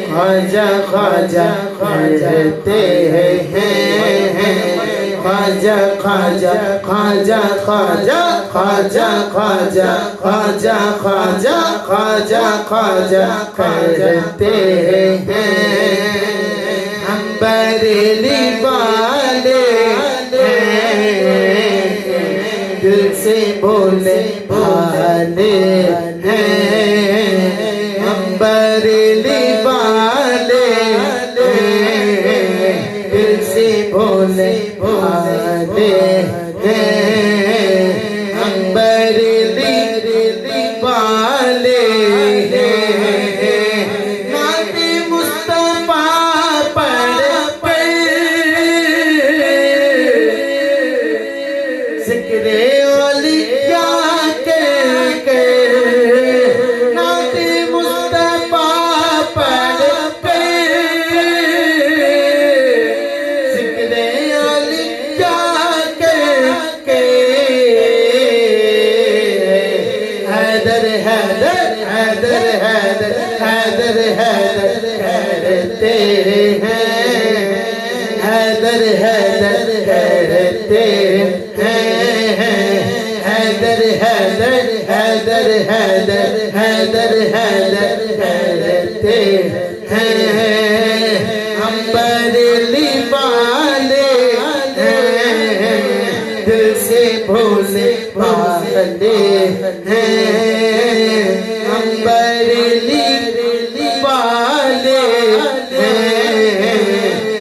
ख्वाजा ख्वाजा कहते हैं, ख्वाजा ख्वाजा ख्वाजा ख्वाजा ख्वाजा ख्वाजा ख्वाजा ख्वाजा ख्वाजा ख्वाजा कहते हैं। हम बरेली वाले दिल से बोले भाले हैं, हम बरेली वाले दिल से बोले भाले हैं, हम बरेली वाले नाते मुस्तफा पढ़ कर जिक्रे औलिया के नाते मुस्तफा पढ़ कर जिक्रे औलिया के हैदर हैदर हैदर हैदर हैदर हैदर कहते हैं, हैदर हैदर कहते हैं, हैदर हैदर हैदर हैदर हैदर हैदर कहते हैं। हम बरेली वाले हैं, दिल से भोले वाले हैं।